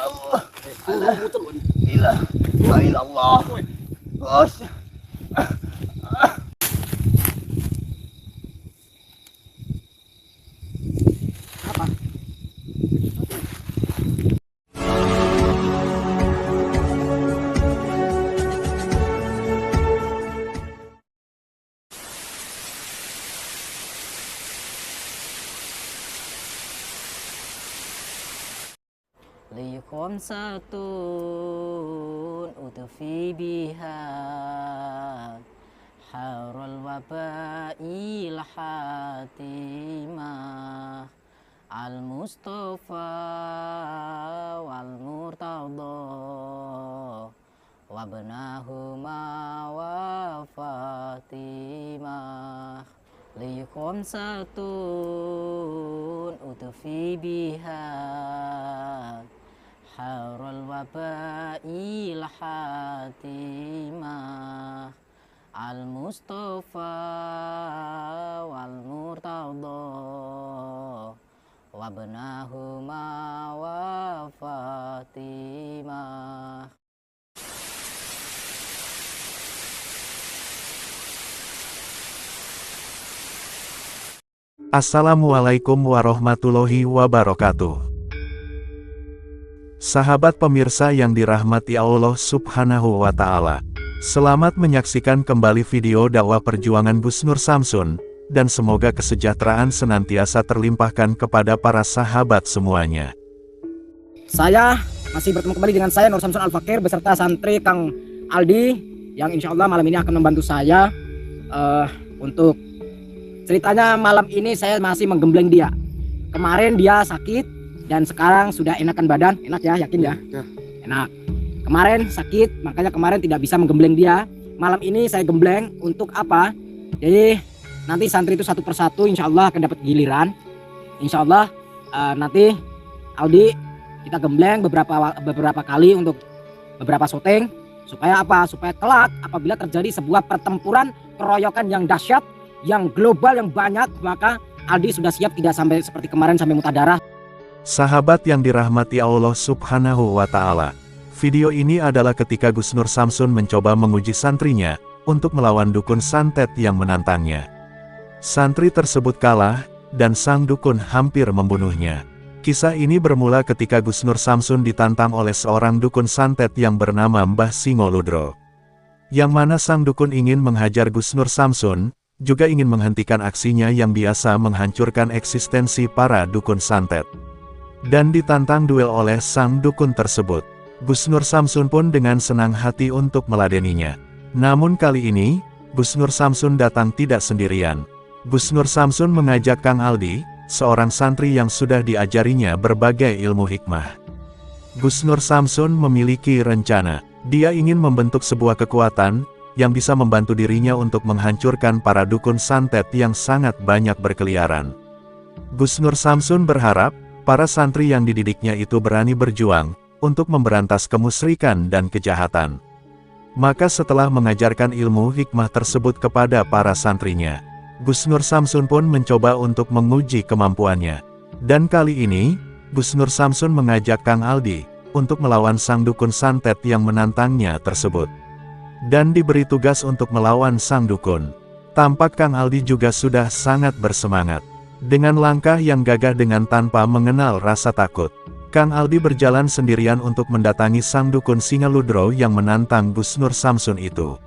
Allah. Ilah. La ilallah. Bos. Apa? Likom satun utfi biha harul wabail hatimah al mustafa wal murtada wabnahuma wa fatimah likom satun utfi biha harul wabail hatimah al mustafa wal murtada wabnahuma wa fatimah. Assalamualaikum warahmatullahi wabarakatuh. Sahabat pemirsa yang dirahmati Allah Subhanahu wa Ta'ala, selamat menyaksikan kembali video dakwah perjuangan Gus Nur Samsun, dan semoga kesejahteraan senantiasa terlimpahkan kepada para sahabat semuanya. Saya masih bertemu kembali dengan saya Nur Samsun Al-Fakir beserta santri Kang Aldi yang insya Allah malam ini akan membantu saya untuk ceritanya. Malam ini saya masih menggembleng dia. Kemarin dia sakit dan sekarang sudah enakan badan. Enak ya, yakin ya? Enak. Kemarin sakit, makanya kemarin tidak bisa menggembleng dia. Malam ini saya gembleng untuk apa? Jadi nanti santri itu satu persatu insya Allah akan dapat giliran. Insya Allah nanti Aldi kita gembleng beberapa kali untuk beberapa syuting. Supaya apa? Supaya kelak apabila terjadi sebuah pertempuran keroyokan yang dahsyat, yang global, yang banyak, maka Aldi sudah siap, tidak sampai seperti kemarin sampai muntah darah. Sahabat yang dirahmati Allah Subhanahu wa Ta'ala, video ini adalah ketika Gus Nur Samsun mencoba menguji santrinya untuk melawan dukun santet yang menantangnya. Santri tersebut kalah dan sang dukun hampir membunuhnya. Kisah ini bermula ketika Gus Nur Samsun ditantang oleh seorang dukun santet yang bernama Mbah Singoludro. Yang mana sang dukun ingin menghajar Gus Nur Samsun, juga ingin menghentikan aksinya yang biasa menghancurkan eksistensi para dukun santet. Dan ditantang duel oleh sang dukun tersebut. Gus Nur Samsun pun dengan senang hati untuk meladeninya. Namun kali ini, Gus Nur Samsun datang tidak sendirian. Gus Nur Samsun mengajak Kang Aldi, seorang santri yang sudah diajarinya berbagai ilmu hikmah. Gus Nur Samsun memiliki rencana. Dia ingin membentuk sebuah kekuatan yang bisa membantu dirinya untuk menghancurkan para dukun santet yang sangat banyak berkeliaran. Gus Nur Samsun berharap para santri yang dididiknya itu berani berjuang untuk memberantas kemusyrikan dan kejahatan. Maka setelah mengajarkan ilmu hikmah tersebut kepada para santrinya, Gus Nur Samsun pun mencoba untuk menguji kemampuannya. Dan kali ini, Gus Nur Samsun mengajak Kang Aldi untuk melawan sang dukun santet yang menantangnya tersebut. Dan diberi tugas untuk melawan sang dukun. Tampak Kang Aldi juga sudah sangat bersemangat. Dengan langkah yang gagah dengan tanpa mengenal rasa takut, Kang Aldi berjalan sendirian untuk mendatangi sang dukun Singoludro yang menantang Gus Nur Samsun itu.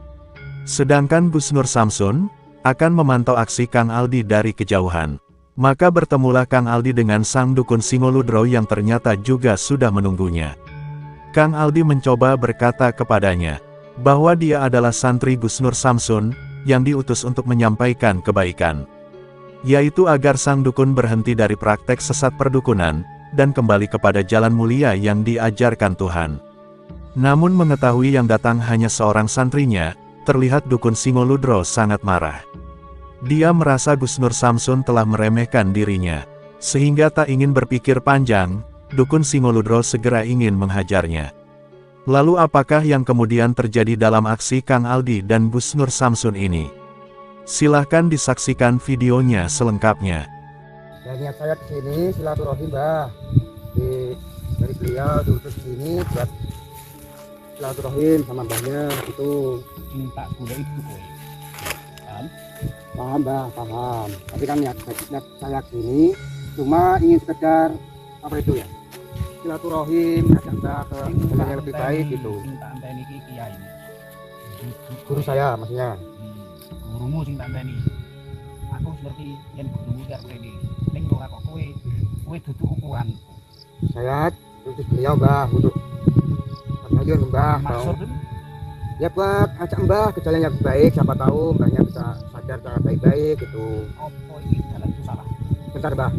Sedangkan Gus Nur Samsun akan memantau aksi Kang Aldi dari kejauhan. Maka bertemulah Kang Aldi dengan sang dukun Singoludro yang ternyata juga sudah menunggunya. Kang Aldi mencoba berkata kepadanya bahwa dia adalah santri Gus Nur Samsun yang diutus untuk menyampaikan kebaikan, yaitu agar sang dukun berhenti dari praktek sesat perdukunan, dan kembali kepada jalan mulia yang diajarkan Tuhan. Namun mengetahui yang datang hanya seorang santrinya, terlihat dukun Singoludro sangat marah. Dia merasa Gus Nur Samsun telah meremehkan dirinya, sehingga tak ingin berpikir panjang, dukun Singoludro segera ingin menghajarnya. Lalu apakah yang kemudian terjadi dalam aksi Kang Aldi dan Gus Nur Samsun ini? Silahkan disaksikan videonya selengkapnya. Ya, niat saya kesini silaturahim, Mbah. dari beliau diutus sini buat silaturahim sama mbahnya gitu. Minta gula itu kowe. Kan? Paham mbah, paham. Tapi kan niat saya gini cuma ingin sekedar apa itu ya, silaturahim, ngajak mbah ke jalan yang lebih baik gitu. Minta anteni iki kiai. Guru saya maksudnya. Gurumu sing tak anteni. Aku ngerti yen gurumu karo kene. Ning ora kok kowe dudu ukuran. Saya utus beliau mbah untuk ayun mbah mau Maksud ya buat ajak mbah ke jalan yang baik, siapa tahu mbahnya bisa sadar cara baik-baik gitu. apa iki jalan itu salah? Bentar mbah,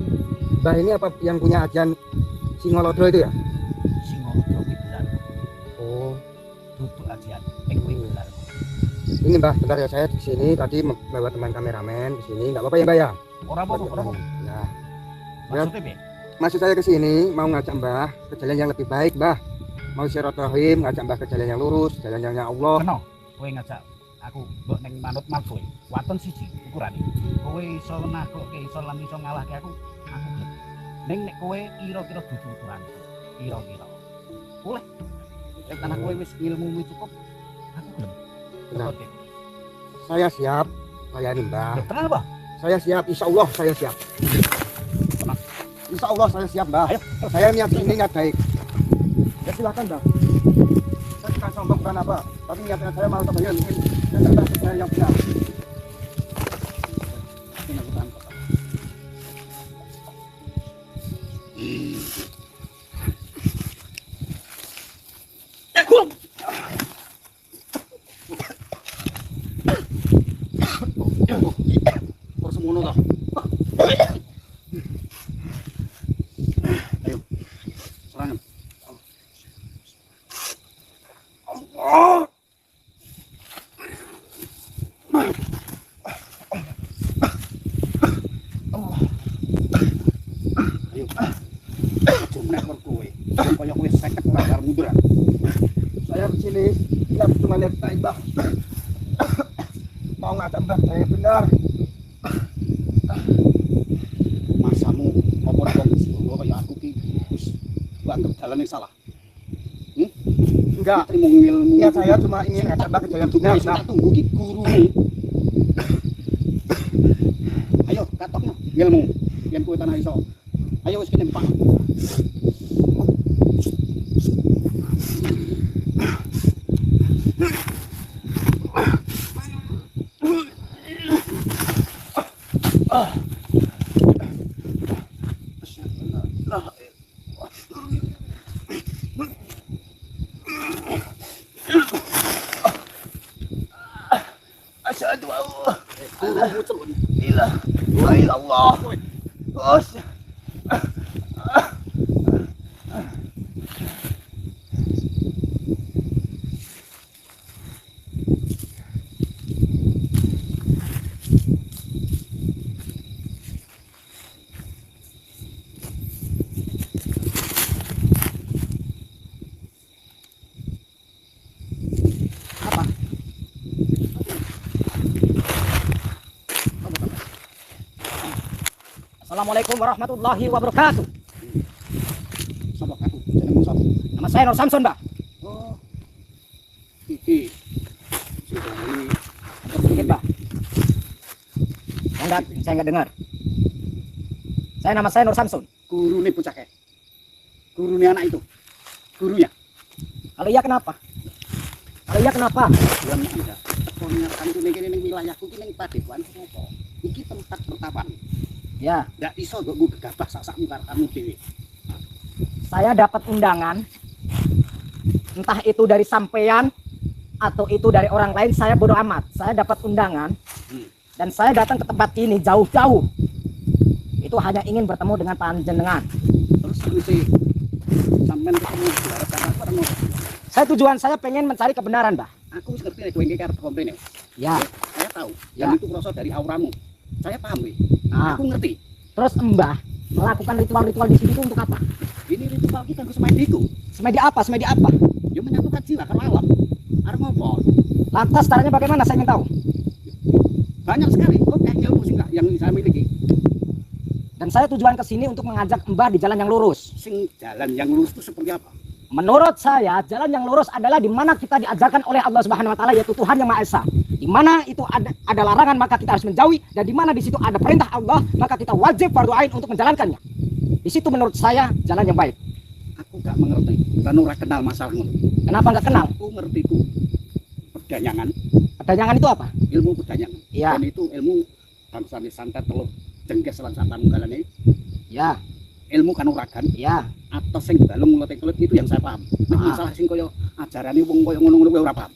mbah ini apa yang punya ajian Singolodro itu ya? Sing ngono kuwi benar. Oh Dudu ajian. Ning kuwi benar. ini mbah, bentar ya, saya di sini tadi membawa teman kameramen di sini, nggak apa-apa ya mbah ya? Ora apa-apa, ora apa-apa. Ya, Maksudnya piye? maksud saya ke sini mau ngajak mbah ke jalan yang lebih baik mbah, mau silaturahim, ngajak mbah ke jalan yang lurus, jalan yang Allah. Kena kowe ngajak aku mbok ning manut malkoe. Waton siji ukurane. Kowe iso nakoke, iso lan iso ngalahke aku. Aku gelem. Ning nek kowe kira-kira dudu ukuran. Kira-kira. Boleh. Nek tanah kowe wis ilmumu cukup, aku gelem. Benar. Oke. Saya siap layani mbah. Tenan apa? Saya siap, insya Allah saya siap. Insya Allah saya siap mbah. Ayo. Saya niat ini niat baik. Ya silakan mbah. Saya bukan sombong bukan apa, tapi niatnya saya mau terbayar mungkin saya yang benar. Kok semono toh? Ayo. Serangan. Ayo. Cuma nek kowe. Kaya kowe 50 layar mundur. Saya di sini niat cuma niat baik mbah. Mau ngajak mbah saya benar. Masamu ngomong wong Solo kaya aku ki wis anggap jalan yang salah. Enggak, Terima ilmu. niat saya cuma ingin ngajak mbah ke jalan benar. Wis tak tunggu ki gurumu. Ayo katokno ilmu yen kowe tanah iso. Ayo wis kene Pak. Asyhadu an la ilaha illallah. Assalamualaikum warahmatullahi wabarakatuh. Sapa aku? Jenengmu sapa? Nama saya Nur Samsun, Mbak. Oh. Iki. Sudah ini Sedikit, Mbak. Saya enggak dengar. Nama saya Nur Samsun. guru nih bocah kayak. Guru nih anak itu. Gurunya. Kalau iya kenapa? Kalau iya kenapa? Bukan tidak. Pokoknya kan itu ning wilayahku ki ning Padepokan apa? Iki tempat pertapaan. Ya, Ndak iso kok gue gegabah sak-sakmu karo kamu dhewe. saya dapat undangan. Entah itu dari sampean atau itu dari orang lain, saya bodoh amat. Saya dapat undangan dan saya datang ke tempat ini jauh-jauh. Itu hanya ingin bertemu dengan panjenengan. Terus sih sampean ketemu arep kata apa mau? Tujuan saya pengen mencari kebenaran, Mbah. Aku wis ngerti nek kowe iki karep komplain. Ya. Saya tahu. Ya. Yang itu rasa dari auramu. Saya paham, weh. Nah, Aku ngerti. terus Mbah melakukan ritual-ritual di sini itu untuk apa? Ini ritual kita ke semediku. Semedi apa? Semedi apa? Ya menyatukan jiwa karo alam. Arep ngopo? Lantas caranya bagaimana? Saya ingin tahu. Banyak sekali. Kok kayak ilmu sih enggak yang saya miliki. Dan saya tujuan ke sini untuk mengajak Mbah di jalan yang lurus. Sing jalan yang lurus itu seperti apa? Menurut saya, jalan yang lurus adalah di mana kita diajarkan oleh Allah Subhanahu wa taala, yaitu Tuhan yang Maha Esa. Di mana itu ada larangan, maka kita harus menjauhi, dan di mana di situ ada perintah Allah, maka kita wajib fardu ain untuk menjalankannya. Di situ menurut saya jalan yang baik. Aku gak mengerti. Kan ora kenal masalahmu. Kenapa nggak kenal? Aku ngerti ku perdanyangan, Perdanyangan itu apa? ilmu perdanyangan. Iya. Dan itu ilmu bangsa santet teluk jengkes lan sampan galane. Ya, Ilmu kanuragan ya. atau sing balung ngulet-ngulet itu yang saya paham. Nah, masalah sing koyo ajarane wong koyo ngono-ngono kowe ora paham.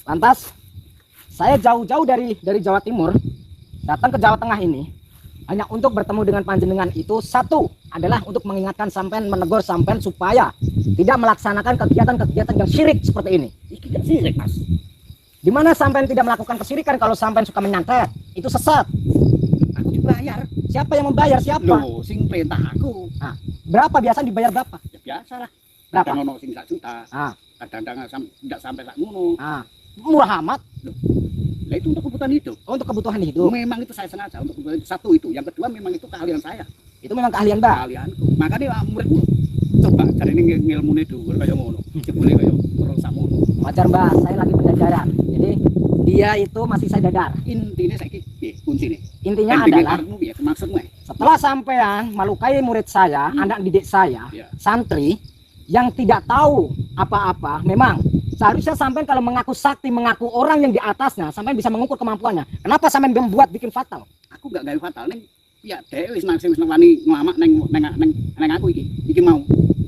Lantas saya jauh-jauh dari Jawa Timur datang ke Jawa Tengah ini hanya untuk bertemu dengan panjenengan. Itu satu adalah untuk mengingatkan sampean, menegur sampean supaya tidak melaksanakan kegiatan-kegiatan yang syirik seperti ini. Iki gak sirik, Mas. Di mana sampean tidak melakukan kesyirikan kalau sampean suka menyantet? Itu sesat. Aku dibayar. Siapa yang membayar? Siapa? Loh, sing perintah aku. Nah, berapa biasa dibayar berapa? Ya biasa lah. Berapa? Kadang ono sing 1 juta. Ah, Kadang-kadang tidak sampai sak ngono. murah amat. Nah, itu untuk kebutuhan hidup. Untuk kebutuhan hidup. Memang itu saya sengaja untuk kebutuhan hidup. Satu itu. Yang kedua memang itu keahlian saya. Itu memang keahlian Mbak. Keahlianku. Makanya muridku coba cari ini ngilmune dulu kayak ngono. Jebule kayak orang sakmono. Wajar Mbak, saya lagi pendajaran. Jadi dia itu masih saya dadar. Intinya saiki kunci nih. Intinya Endingnya adalah karepmu piye? Maksudmu? setelah sampean melukai murid saya, anak didik saya, Ya. santri yang tidak tahu apa-apa, memang seharusnya sampean kalau mengaku sakti, mengaku orang yang di atasnya, sampean bisa mengukur kemampuannya. Kenapa sampean membuat bikin fatal? Aku gak gawe fatal ning ya dhek wis nang sing wani nglamak neng aku iki mau.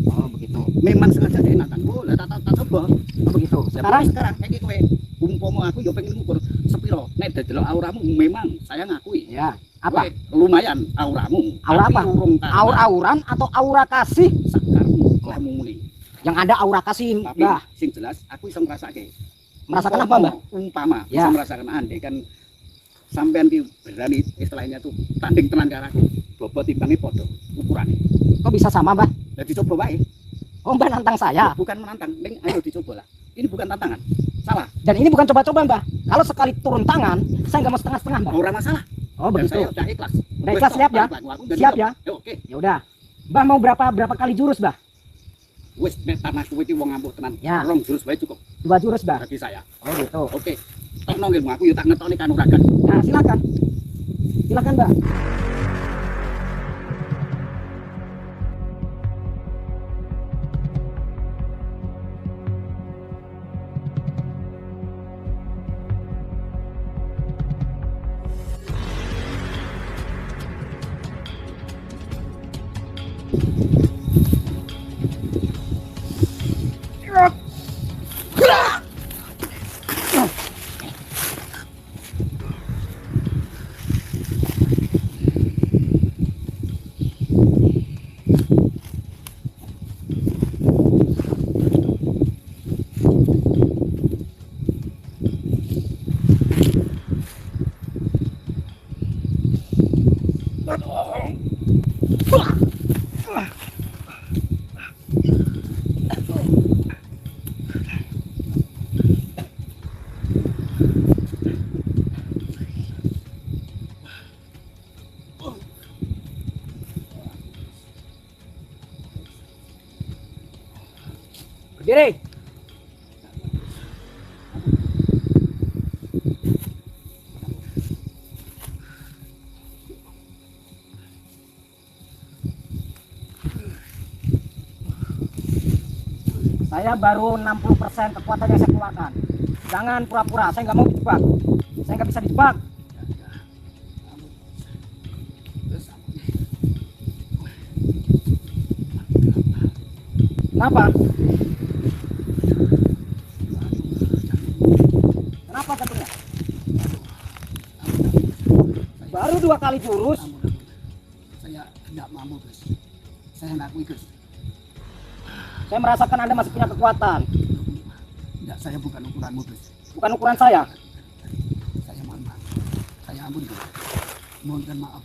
Oh begitu. Memang sengaja dhek nantang. Oh, lah tak coba. Oh begitu. Sekarang Sekarang iki kowe umpama aku yo pengen ngukur sepiro nek delok auramu memang saya ngakui. ya apa? Kowe lumayan auramu. Aura tapi apa? urung karena Aur-auran atau aura kasih? sakarmu lemu muni. Yang ada aura kasih, Tapi Mbah. sing jelas aku iso ngrasake. Merasakan apa, Mbah? Umpama Ya. bisa merasakan andai kan sampean ki berani istilahnya tuh tanding tenan karo aku. Bobot timbangnya podo ukurane. Kok bisa sama, Mbah? Lah dicoba wae. Oh, Mbah nantang saya. Bukan menantang, ning ayo dicoba lah. Ini bukan tantangan. Salah. Dan ini bukan coba-coba, Mbah. Kalau sekali turun tangan, saya nggak mau setengah-setengah, Mbah. Ora masalah. Oh, Dan begitu. saya udah ikhlas. Udah ikhlas, siap ya? Aku udah Siap ya? Oke. Ya udah. Mbah mau berapa kali jurus, Mbah? Wis nek tanah kuwi iki wong ampuh tenan. Ya. Rong jurus wae cukup 2 jurus, Mbah. bagi saya. Oh, gitu. Oke. Tekno ilmu aku yo tak ngetokne kanuragan. Nah, silakan. Silakan, Mbah. Berdiri. Saya baru 60% kekuatan yang saya keluarkan. Jangan pura-pura, saya nggak mau dijebak. Saya nggak bisa dijebak. Kenapa? Kenapa katanya? Baru 2 kali jurus. Saya tidak mampu, Gus. Saya ngakui, Gus. Saya merasakan Anda masih punya kekuatan. Tidak, saya bukan ukuranmu, Gus. Bukan ukuran saya. Saya mohon maaf. Saya ampun, Gus. Mohonkan maaf.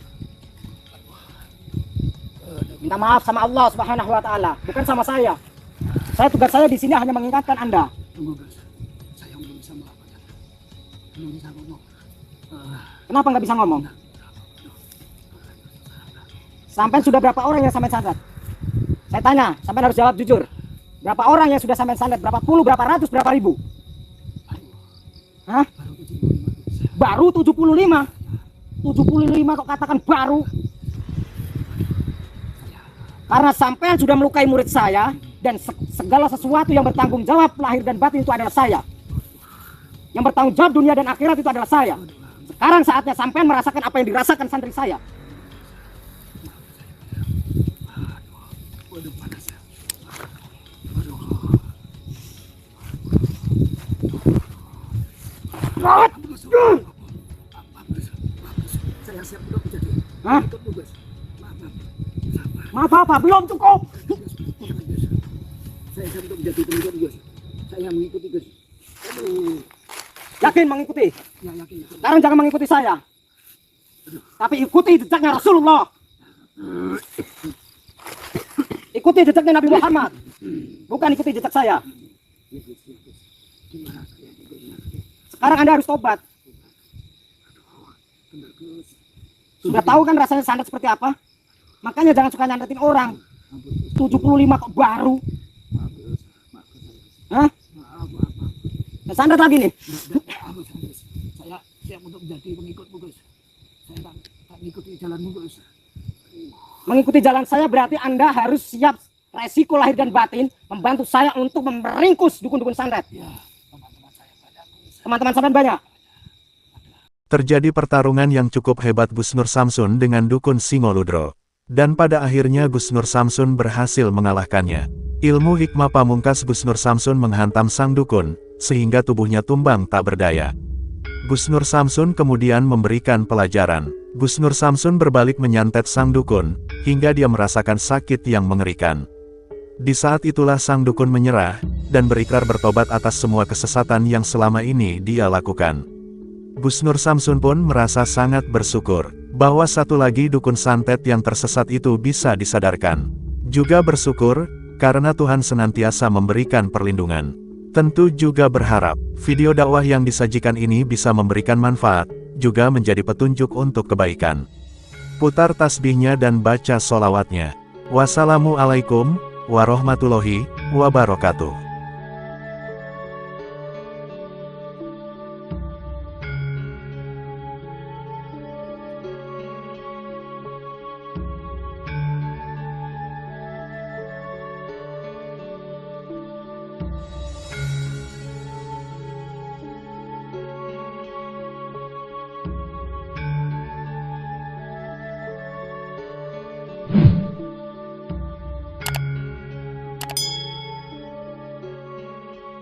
Minta maaf sama Allah Subhanahu wa taala, bukan sama saya. Tugas saya di sini hanya mengingatkan Anda. Tunggu, Gus. Saya belum bisa melakukan. Belum bisa ngomong. Kenapa nggak bisa ngomong? Sampai sudah berapa orang yang sampai santet? Saya tanya, sampai harus jawab jujur. Berapa orang yang sudah sampai santet? Berapa puluh, berapa ratus, berapa ribu? Hah? Baru 75. 75 kok katakan baru? Karena sampean sudah melukai murid saya, dan segala sesuatu yang bertanggung jawab lahir dan batin itu adalah saya. Yang bertanggung jawab dunia dan akhirat itu adalah saya. Sekarang saatnya sampean merasakan apa yang dirasakan santri saya. Saya siap untuk menjadi Hah? pengikut Gus. Maaf apa? Belum cukup. Saya siap untuk menjadi pengikut Gus. Saya mengikuti Gus. Aduh, Yakin mengikuti? ya yakin. Sekarang jangan mengikuti saya, tapi ikuti jejaknya Rasulullah. Ikuti jejaknya Nabi Muhammad, bukan ikuti jejak saya. Sekarang Anda harus tobat. Sudah tahu kan rasanya santet seperti apa? Makanya jangan suka nyantetin orang. 75 kok baru? Hah? Nah, santet lagi nih. Saya siap untuk menjadi pengikutmu Gus. Saya tak mengikuti jalanmu Gus. Mengikuti jalan saya berarti Anda harus siap resiko lahir dan batin membantu saya untuk meringkus dukun-dukun santet. Ya, teman-teman saya banyak Gus. Teman-teman santet banyak. Terjadi pertarungan yang cukup hebat Gus Nur Samsun dengan dukun Singoludro. Dan pada akhirnya Gus Nur Samsun berhasil mengalahkannya. Ilmu hikmah pamungkas Gus Nur Samsun menghantam sang dukun, sehingga tubuhnya tumbang tak berdaya. Gus Nur Samsun kemudian memberikan pelajaran. Gus Nur Samsun berbalik menyantet sang dukun, hingga dia merasakan sakit yang mengerikan. Di saat itulah sang dukun menyerah, dan berikrar bertobat atas semua kesesatan yang selama ini dia lakukan. Gus Nur Samsun pun merasa sangat bersyukur, bahwa satu lagi dukun santet yang tersesat itu bisa disadarkan. Juga bersyukur, karena Tuhan senantiasa memberikan perlindungan. Tentu juga berharap, video dakwah yang disajikan ini bisa memberikan manfaat, juga menjadi petunjuk untuk kebaikan. Putar tasbihnya dan baca sholawatnya. Wassalamualaikum warahmatullahi wabarakatuh.